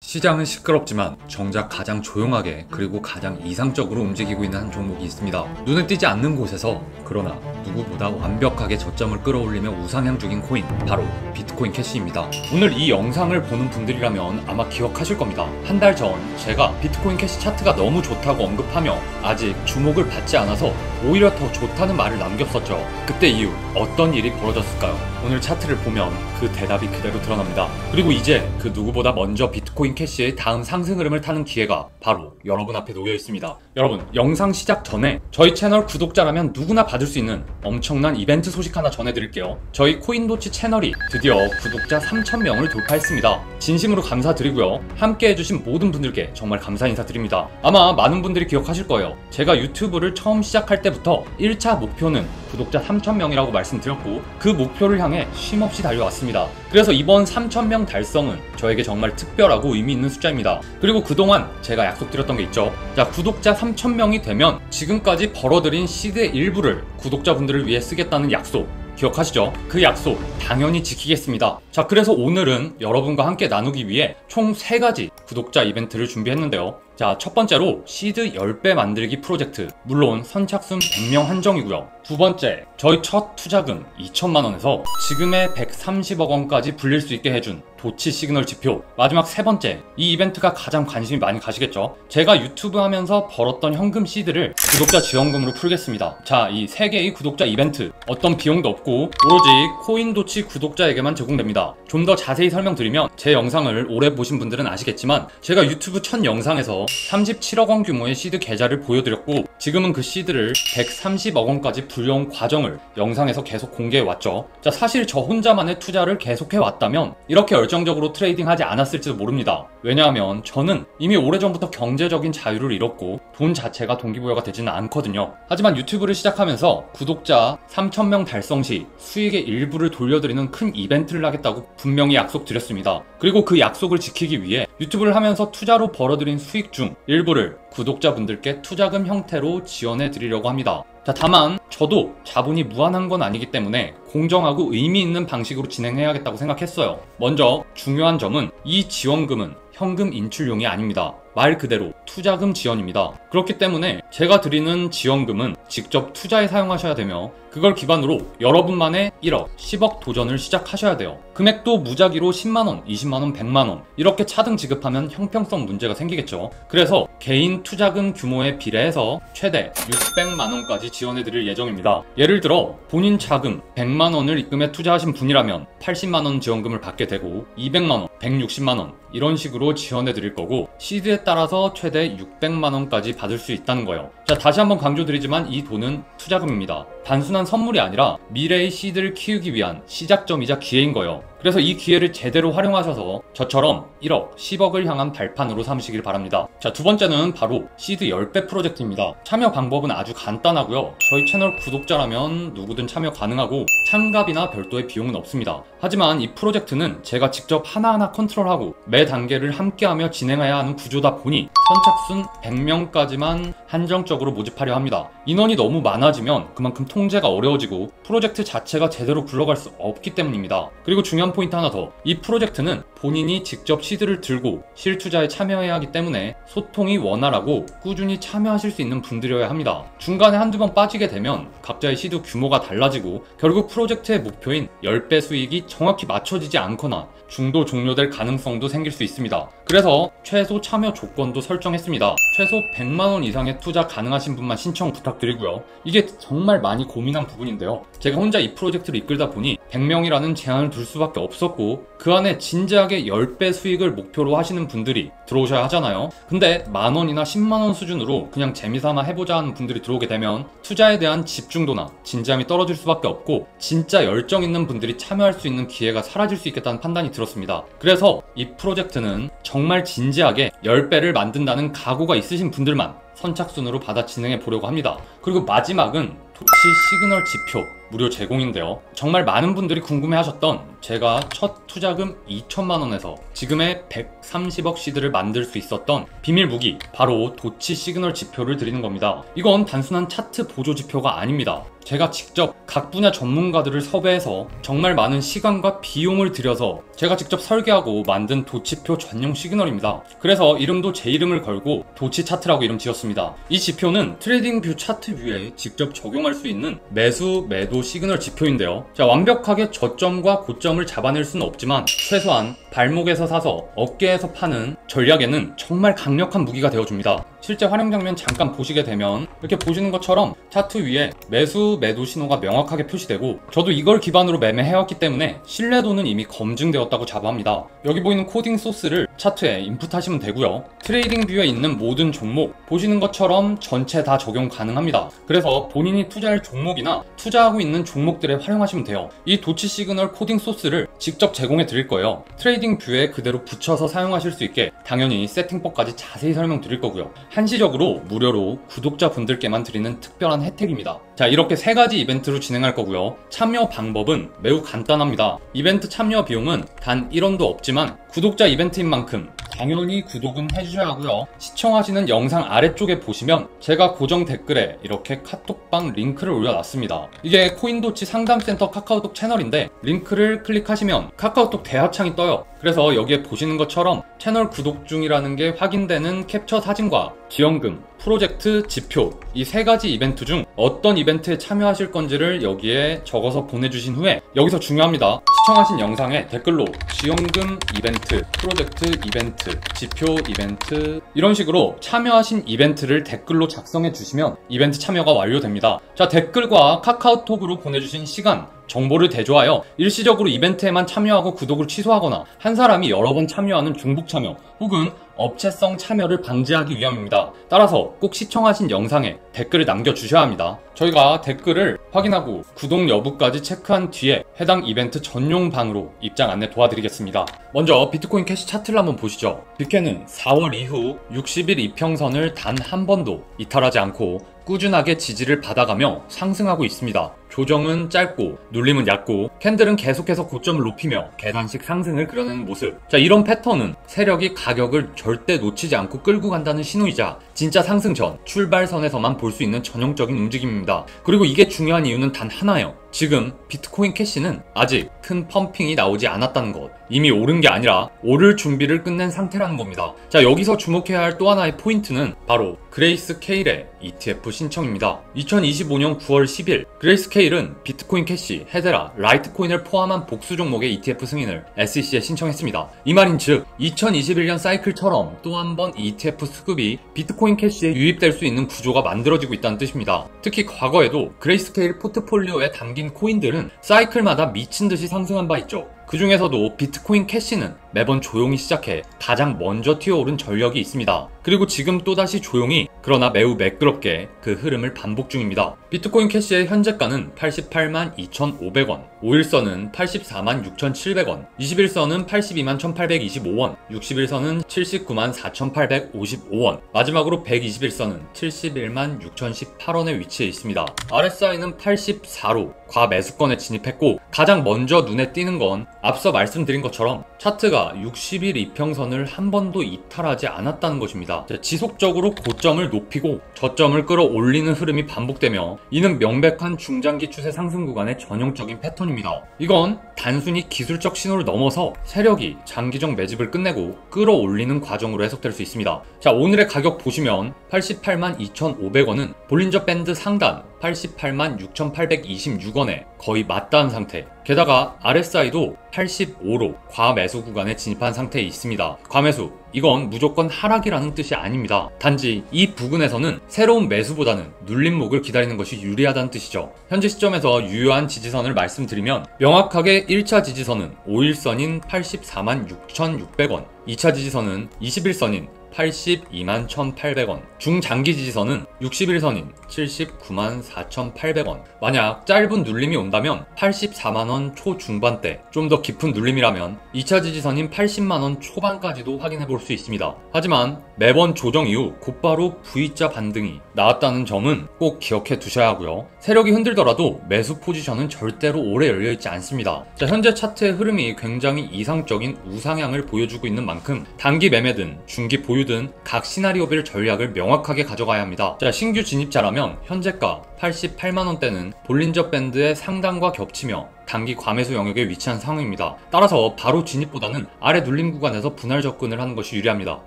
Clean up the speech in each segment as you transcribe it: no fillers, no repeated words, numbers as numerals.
시장은 시끄럽지만 정작 가장 조용하게 그리고 가장 이상적으로 움직이고 있는 한 종목이 있습니다. 눈에 띄지 않는 곳에서 그러나 누구보다 완벽하게 저점을 끌어올리며 우상향 중인 코인, 바로 비트코인 캐시입니다. 오늘 이 영상을 보는 분들이라면 아마 기억하실 겁니다. 한 달 전 제가 비트코인 캐시 차트가 너무 좋다고 언급하며 아직 주목을 받지 않아서 오히려 더 좋다는 말을 남겼었죠. 그때 이후 어떤 일이 벌어졌을까요? 오늘 차트를 보면 그 대답이 그대로 드러납니다. 그리고 이제 그 누구보다 먼저 비트코인 캐시의 다음 상승 흐름을 타는 기회가 바로 여러분 앞에 놓여 있습니다. 여러분, 영상 시작 전에 저희 채널 구독자라면 누구나 받을 수 있는 엄청난 이벤트 소식 하나 전해드릴게요. 저희 코인도치 채널이 드디어 구독자 3,000명을 돌파했습니다. 진심으로 감사드리고요. 함께 해주신 모든 분들께 정말 감사 인사드립니다. 아마 많은 분들이 기억하실 거예요. 제가 유튜브를 처음 시작할 때부터 1차 목표는 구독자 3,000명이라고 말씀드렸고 그 목표를 향해 쉼없이 달려왔습니다. 그래서 이번 3,000명 달성은 저에게 정말 특별하고 의미 있는 숫자입니다. 그리고 그동안 제가 약속드렸던 게 있죠. 자, 구독자 3,000명이 되면 지금까지 벌어들인 시드의 일부를 구독자분들을 위해 쓰겠다는 약속 기억하시죠? 그 약속 당연히 지키겠습니다. 자, 그래서 오늘은 여러분과 함께 나누기 위해 총 3가지 구독자 이벤트를 준비했는데요. 자, 첫 번째로 시드 10배 만들기 프로젝트, 물론 선착순 100명 한정이고요. 두 번째, 저희 첫 투자금 2천만원에서 지금의 130억 원까지 불릴 수 있게 해준 도치 시그널 지표. 마지막 세 번째, 이 이벤트가 가장 관심이 많이 가시겠죠? 제가 유튜브 하면서 벌었던 현금 시드를 구독자 지원금으로 풀겠습니다. 자, 이 3개의 구독자 이벤트 어떤 비용도 없고 오로지 코인도치 구독자에게만 제공됩니다. 좀 더 자세히 설명드리면 제 영상을 오래 보신 분들은 아시겠지만 제가 유튜브 첫 영상에서 37억 원 규모의 시드 계좌를 보여드렸고 지금은 그 시드를 130억 원까지 불려온 과정을 영상에서 계속 공개해왔죠. 자, 사실 저 혼자만의 투자를 계속해왔다면 이렇게 열정적으로 트레이딩하지 않았을지도 모릅니다. 왜냐하면 저는 이미 오래전부터 경제적인 자유를 잃었고 돈 자체가 동기부여가 되지는 않거든요. 하지만 유튜브를 시작하면서 구독자 3,000명 달성 시 수익의 일부를 돌려드리는 큰 이벤트를 하겠다고 분명히 약속드렸습니다. 그리고 그 약속을 지키기 위해 유튜브를 하면서 투자로 벌어들인 수익 중 일부를 구독자분들께 투자금 형태로 지원해 드리려고 합니다. 자, 다만 저도 자본이 무한한 건 아니기 때문에 공정하고 의미 있는 방식으로 진행해야겠다고 생각했어요. 먼저 중요한 점은 이 지원금은 현금 인출용이 아닙니다. 말 그대로 투자금 지원입니다. 그렇기 때문에 제가 드리는 지원금은 직접 투자에 사용하셔야 되며 그걸 기반으로 여러분만의 1억, 10억 도전을 시작하셔야 돼요. 금액도 무작위로 10만원, 20만원, 100만원 이렇게 차등 지급하면 형평성 문제가 생기겠죠. 그래서 개인 투자금 규모에 비례해서 최대 600만원까지 지원해드릴 예정입니다. 예를 들어 본인 자금 100만원을 입금해 투자하신 분이라면 80만원 지원금을 받게 되고 200만원, 160만원 이런 식으로 지원해드릴 거고 시드에 따라서 최대 600만원까지 받을 수 있다는 거예요. 자, 다시 한번 강조드리지만 이 돈은 투자금입니다. 단순한 선물이 아니라 미래의 시드를 키우기 위한 시작점이자 기회인 거예요. 그래서 이 기회를 제대로 활용하셔서 저처럼 1억, 10억을 향한 발판으로 삼으시길 바랍니다. 자, 두 번째는 바로 시드 10배 프로젝트입니다. 참여 방법은 아주 간단하고요. 저희 채널 구독자라면 누구든 참여 가능하고 참가비나 별도의 비용은 없습니다. 하지만 이 프로젝트는 제가 직접 하나하나 컨트롤하고 매 단계를 함께하며 진행해야 하는 구조다 보니 선착순 100명까지만 한정적으로 모집하려 합니다. 인원이 너무 많아지면 그만큼 통제가 어려워지고 프로젝트 자체가 제대로 굴러갈 수 없기 때문입니다. 그리고 중요한 포인트 하나 더, 이 프로젝트는 본인이 직접 시드를 들고 실투자에 참여해야 하기 때문에 소통이 원활하고 꾸준히 참여하실 수 있는 분들이어야 합니다. 중간에 한두 번 빠지게 되면 각자의 시드 규모가 달라지고 결국 프로젝트의 목표인 10배 수익이 정확히 맞춰지지 않거나 중도 종료될 가능성도 생길 수 있습니다. 그래서 최소 참여 조건도 설정했습니다. 최소 100만원 이상의 투자 가능하신 분만 신청 부탁드리고요. 이게 정말 많이 고민한 부분인데요. 제가 혼자 이 프로젝트를 이끌다 보니 100명이라는 제한을 둘 수밖에 없었고 그 안에 진지하게 10배 수익을 목표로 하시는 분들이 들어오셔야 하잖아요. 근데 만원이나 10만원 수준으로 그냥 재미삼아 해보자 하는 분들이 들어오게 되면 투자에 대한 집중도나 진지함이 떨어질 수밖에 없고 진짜 열정 있는 분들이 참여할 수 있는 기회가 사라질 수 있겠다는 판단이 들었습니다. 그래서 이 프로젝트는 정말 진지하게 10배를 만든다는 각오가 있으신 분들만 선착순으로 받아 진행해 보려고 합니다. 그리고 마지막은 도치 시그널 지표, 무료 제공인데요. 정말 많은 분들이 궁금해하셨던 제가 첫 투자금 2천만 원에서 지금의 130억 시드를 만들 수 있었던 비밀 무기, 바로 도치 시그널 지표를 드리는 겁니다. 이건 단순한 차트 보조 지표가 아닙니다. 제가 직접 각 분야 전문가들을 섭외해서 정말 많은 시간과 비용을 들여서 제가 직접 설계하고 만든 도치표 전용 시그널입니다. 그래서 이름도 제 이름을 걸고 도치 차트라고 이름 지었습니다. 이 지표는 트레이딩 뷰 차트 뷰에 직접 적용할 수 있는 매수, 매도 시그널 지표인데요. 자, 완벽하게 저점과 고점을 잡아낼 수는 없지만 최소한 발목에서 사서 어깨에서 파는 전략에는 정말 강력한 무기가 되어줍니다. 실제 활용 장면 잠깐 보시게 되면 이렇게 보시는 것처럼 차트 위에 매수, 매도 신호가 명확하게 표시되고, 저도 이걸 기반으로 매매해왔기 때문에 신뢰도는 이미 검증되었다고 자부합니다. 여기 보이는 코딩 소스를 차트에 인풋하시면 되고요. 트레이딩 뷰에 있는 모든 종목 보시는 것처럼 전체 다 적용 가능합니다. 그래서 본인이 투자할 종목이나 투자하고 있는 종목들에 활용하시면 돼요. 이 도치 시그널 코딩 소스를 직접 제공해 드릴 거예요. 트레이딩 뷰에 그대로 붙여서 사용하실 수 있게 당연히 세팅법까지 자세히 설명드릴 거고요. 한시적으로 무료로 구독자분들께만 드리는 특별한 혜택입니다. 자, 이렇게 3가지 이벤트로 진행할 거고요. 참여 방법은 매우 간단합니다. 이벤트 참여 비용은 단 1원도 없지만 구독자 이벤트인 만큼 당연히 구독은 해주셔야 하고요. 시청하시는 영상 아래쪽에 보시면 제가 고정 댓글에 이렇게 카톡방 링크를 올려놨습니다. 이게 코인도치 상담센터 카카오톡 채널인데 링크를 클릭하시면 카카오톡 대화창이 떠요. 그래서 여기에 보시는 것처럼 채널 구독 중이라는 게 확인되는 캡처 사진과 지원금, 프로젝트 지표, 이 3가지 이벤트 중 어떤 이벤트에 참여하실 건지를 여기에 적어서 보내주신 후에, 여기서 중요합니다. 시청하신 영상에 댓글로 지원금 이벤트, 프로젝트 이벤트, 지표 이벤트, 이런 식으로 참여하신 이벤트를 댓글로 작성해 주시면 이벤트 참여가 완료됩니다. 자, 댓글과 카카오톡으로 보내주신 시간, 정보를 대조하여 일시적으로 이벤트에만 참여하고 구독을 취소하거나 한 사람이 여러 번 참여하는 중복 참여 혹은 업체성 참여를 방지하기 위함입니다. 따라서 꼭 시청하신 영상에 댓글을 남겨주셔야 합니다. 저희가 댓글을 확인하고 구독 여부까지 체크한 뒤에 해당 이벤트 전용 방으로 입장 안내 도와드리겠습니다. 먼저 비트코인 캐시 차트를 한번 보시죠. 빅캔은 4월 이후 60일 이평선을 단 한 번도 이탈하지 않고 꾸준하게 지지를 받아가며 상승하고 있습니다. 조정은 짧고 눌림은 얕고 캔들은 계속해서 고점을 높이며 계단식 상승을 그려내는 모습. 자, 이런 패턴은 세력이 가격을 절대 놓치지 않고 끌고 간다는 신호이자 진짜 상승 전 출발선에서만 볼 수 있는 전형적인 움직임입니다. 그리고 이게 중요한 이유는 단 하나예요. 지금 비트코인 캐시는 아직 큰 펌핑이 나오지 않았다는 것. 이미 오른 게 아니라 오를 준비를 끝낸 상태라는 겁니다. 자, 여기서 주목해야 할 또 하나의 포인트는 바로 그레이스케일의 ETF 신청입니다. 2025년 9월 10일 그레이스케일은 비트코인 캐시, 헤데라, 라이트코인을 포함한 복수 종목의 ETF 승인을 SEC에 신청했습니다. 이 말인즉 2021년 사이클처럼 또 한 번 ETF 수급이 비트코인 캐시에 유입될 수 있는 구조가 만들어지고 있다는 뜻입니다. 특히 과거에도 그레이스케일 포트폴리오에 담긴 코인들은 사이클마다 미친듯이 상승한 바 있죠. 그 중에서도 비트코인 캐시는 매번 조용히 시작해 가장 먼저 튀어오른 전력이 있습니다. 그리고 지금 또다시 조용히, 그러나 매우 매끄럽게 그 흐름을 반복 중입니다. 비트코인 캐시의 현재가는 88만 2,500원, 5일선은 84만 6,700원, 21선은 82만 1,825원, 60일선은 79만 4,855원, 마지막으로 121선은 71만 6,018원에 위치해 있습니다. RSI는 84로 과매수권에 진입했고, 가장 먼저 눈에 띄는 건 앞서 말씀드린 것처럼 차트가 60일 이평선을 한 번도 이탈하지 않았다는 것입니다. 지속적으로 고점을 높이고 저점을 끌어올리는 흐름이 반복되며, 이는 명백한 중장기 추세 상승 구간의 전형적인 패턴입니다. 이건 단순히 기술적 신호를 넘어서 세력이 장기적 매집을 끝내고 끌어올리는 과정으로 해석될 수 있습니다. 자, 오늘의 가격 보시면 88만 2,500원은 볼린저 밴드 상단 88만 6,826원에 거의 맞닿은 상태, 게다가 RSI도 85로 과매수 구간에 진입한 상태에 있습니다. 과매수, 이건 무조건 하락이라는 뜻이 아닙니다. 단지 이 부근에서는 새로운 매수보다는 눌림목을 기다리는 것이 유리하다는 뜻이죠. 현재 시점에서 유효한 지지선을 말씀드리면, 명확하게 1차 지지선은 5일선인 84만 6,600원, 2차 지지선은 21선인 82만 1,800원, 중장기 지지선은 61선인 79만 4,800원. 만약 짧은 눌림이 온다면 84만원 초중반대, 좀 더 깊은 눌림이라면 2차 지지선인 80만원 초반까지도 확인해 볼 수 있습니다. 하지만 매번 조정 이후 곧바로 V자 반등이 나왔다는 점은 꼭 기억해 두셔야 하고요. 세력이 흔들더라도 매수 포지션은 절대로 오래 열려있지 않습니다. 자, 현재 차트의 흐름이 굉장히 이상적인 우상향을 보여주고 있는 만큼 단기 매매든 중기 보유든 각 시나리오별 전략을 명확하게 가져가야 합니다. 자, 신규 진입자라면 현재가 88만원대는 볼린저 밴드의 상단과 겹치며 단기 과매수 영역에 위치한 상황입니다. 따라서 바로 진입보다는 아래 눌림 구간에서 분할 접근을 하는 것이 유리합니다.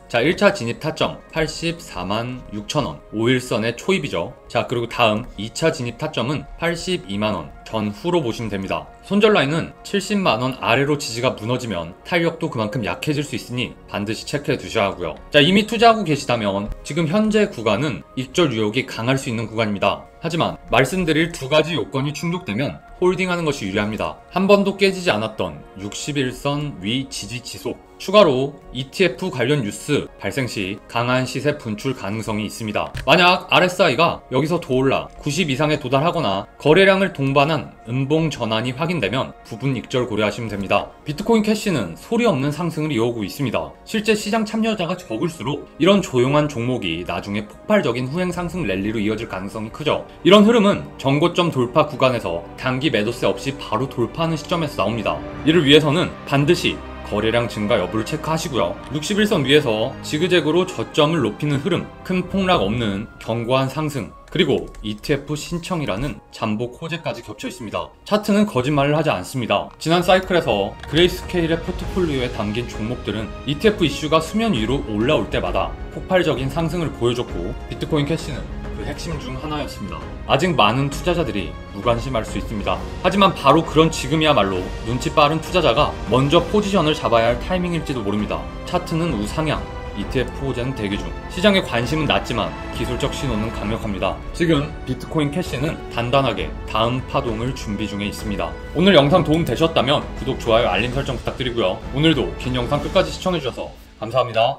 자, 1차 진입 타점 84만 6천원, 5일선의 초입이죠. 자, 그리고 다음 2차 진입 타점은 82만원 전후로 보시면 됩니다. 손절 라인은 70만원 아래로 지지가 무너지면 탄력도 그만큼 약해질 수 있으니 반드시 체크해 두셔야 하고요. 자, 이미 투자하고 계시다면 지금 현재 구간은 입절 유혹이 강할 수 있는 구간입니다. 하지만 말씀드릴 두 가지 요건이 충족되면 홀딩하는 것이 유리합니다. 한 번도 깨지지 않았던 61선 위 지지 지속, 추가로 ETF 관련 뉴스 발생 시 강한 시세 분출 가능성이 있습니다. 만약 RSI가 여기서 더 올라 90 이상에 도달하거나 거래량을 동반한 음봉 전환이 확인되면 부분 익절 고려하시면 됩니다. 비트코인 캐시는 소리 없는 상승을 이어오고 있습니다. 실제 시장 참여자가 적을수록 이런 조용한 종목이 나중에 폭발적인 후행 상승 랠리로 이어질 가능성이 크죠. 이런 흐름은 정고점 돌파 구간에서 단기 매도세 없이 바로 돌파하는 시점에서 나옵니다. 이를 위해서는 반드시 거래량 증가 여부를 체크하시고요. 61선 위에서 지그재그로 저점을 높이는 흐름, 큰 폭락 없는 견고한 상승, 그리고 ETF 신청이라는 잠복 호재까지 겹쳐 있습니다. 차트는 거짓말을 하지 않습니다. 지난 사이클에서 그레이스케일의 포트폴리오에 담긴 종목들은 ETF 이슈가 수면 위로 올라올 때마다 폭발적인 상승을 보여줬고 비트코인 캐시는 그 핵심 중 하나였습니다. 아직 많은 투자자들이 무관심할 수 있습니다. 하지만 바로 그런 지금이야말로 눈치 빠른 투자자가 먼저 포지션을 잡아야 할 타이밍일지도 모릅니다. 차트는 우상향, ETF 호재는 대기 중. 시장의 관심은 낮지만 기술적 신호는 강력합니다. 지금 비트코인 캐시는 단단하게 다음 파동을 준비 중에 있습니다. 오늘 영상 도움 되셨다면 구독, 좋아요, 알림 설정 부탁드리고요. 오늘도 긴 영상 끝까지 시청해주셔서 감사합니다.